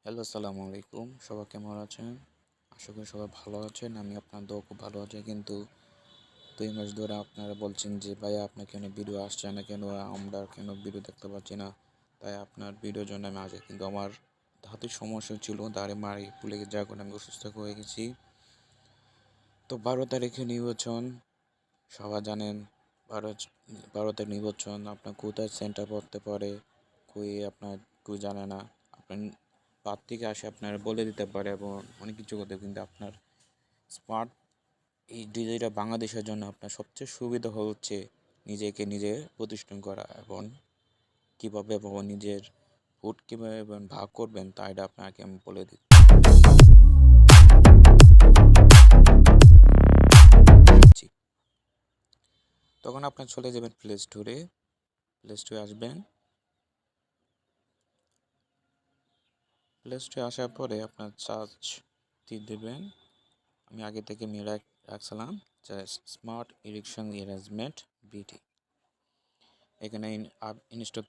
Hello, আসসালামু আলাইকুম। সবাই কেমন আছেন? আশা করি সবাই ভালো আছেন। আমি আপনার দোয়া খুব ভালো আছি। কিন্তু ২ মাস ধরে আপনারা বলছেন যে, "ভাইয়া আপনার কেন ভিডিও আসছে না কেন? আমরা কেন ভিডিও দেখতে পাচ্ছি না?" তাই আপনার ভিডিওর জন্য আমি আসি। কিন্তু আমার হাতে সমস্যা ছিল। দাঁড়ে মাড়ি ফুলে যার কারণে আমি অসুস্থ হয়ে গেছি। তো ১২ তারিখে নির্বাচন। সবাই জানেন ১২ ১২তে নির্বাচন। আপনার কোথায় সেন্টার পড়তে পারে, কই আপনার কেউ জানে না। আপনার বাদ থেকে আসে আপনার বলে দিতে পারে এবং অনেক কিছু করতে, কিন্তু আপনার স্মার্ট এই ডিজিটাল বাংলাদেশের জন্য আপনার সবচেয়ে সুবিধা হচ্ছে নিজেকে নিজে প্রতিষ্ঠান করা এবং কীভাবে এবং নিজের ভোট কীভাবে ভাগ করবেন তা এটা আপনাকে আমি বলে দিচ্ছি। তখন আপনার চলে যাবেন প্লে স্টোরে আসবেন। প্লে স্টোরে আসার পরে আপনার সার্চ দিয়ে দেবেন। আমি আগে থেকে নিয়ে রাখছিলাম যে স্মার্ট ইরিকশন অ্যারেঞ্জমেন্ট বিটি। এখানে ইনস্টল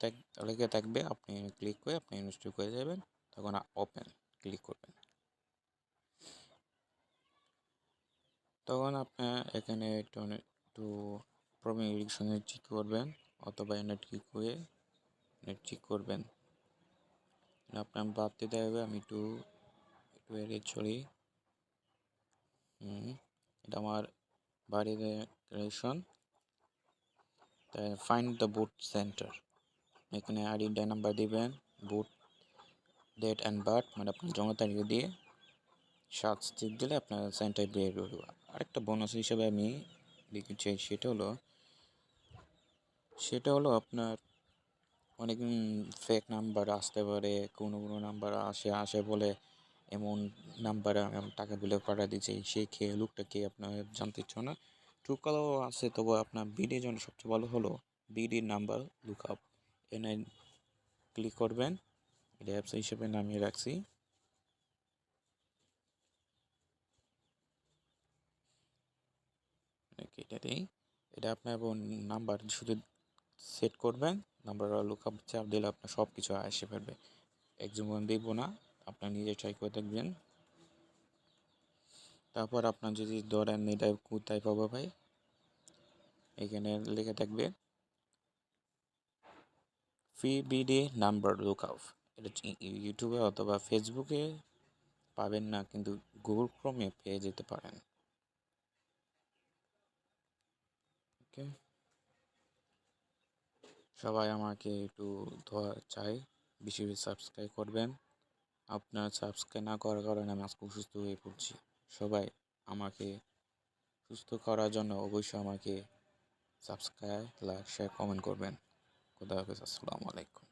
লেখা থাকবে, আপনি ক্লিক করে আপনি ইনস্টল করে যাবেন। তখন ওপেন ক্লিক করবেন। তখন আপনার এখানে একটু প্রবলেম ইরিকশনে ঠিক করবেন অথবা নেট ক্লিক করে নেট ঠিক করবেন। আপনার বাদ দিতে হবে। আমি একটু এড়িয়ে চলি। এটা আমার বাড়ির রেশন। তাই ফাইন্ড দ্য বুট সেন্টার। এখানে আইডি নাম্বার দিবেন, বুট ডেট অ্যান্ড বার্থ মানে আপনার জন্ম তারিখ দিয়ে সাত টিক দিলে আপনার সেন্টার বের করবে। আরেকটা বোনাস হিসেবে আমি লিখতে চাই, সেটা হলো আপনার অনেক ফেক নাম্বার আসতে পারে। কোনো নাম্বার আসে বলে এমন নাম্বারে আমি টাকা দিলে পাঠিয়ে দিচ্ছি, সেই খেয়ে লোকটা কে আপনার জানতে ইচ্ছ না। ট্রুকলারও আছে, তবু আপনার বিডির জন্য সবচেয়ে ভালো হলো বিডির নাম্বার লুক আপ। এনে ক্লিক করবেন। এটা অ্যাপস হিসেবে নামিয়ে রাখছি। এটাতেই এটা আপনার নাম্বার শুধু সেট করবেন। নাম্বার লুক আপ চাপ দিলে আপনার সব কিছু এসে ফেলবে। একজন দেখবো না, আপনার নিজে ট্রাই করে দেখবেন। তারপর আপনার যদি ধরেন এটা কোথায় পাবো ভাই, এখানে লেখা থাকবে free BD number look up. এটা ইউটিউবে অথবা ফেসবুকে পাবেন না, কিন্তু গুগল ক্রোমে পেয়ে যেতে পারেন। ওকে, সবাই আমাকে একটু ধোয়া চাই, বেশি বেশি সাবস্ক্রাইব করবেন। আপনার সাবস্ক্রাইব না করার কারণে আমি আজকে অসুস্থ হয়ে পড়ছি। সবাই আমাকে সুস্থ করার জন্য অবশ্যই আমাকে সাবস্ক্রাইব, লাইক, শেয়ার, কমেন্ট করবেন। খুদা হাফেজ। আসসালামু আলাইকুম।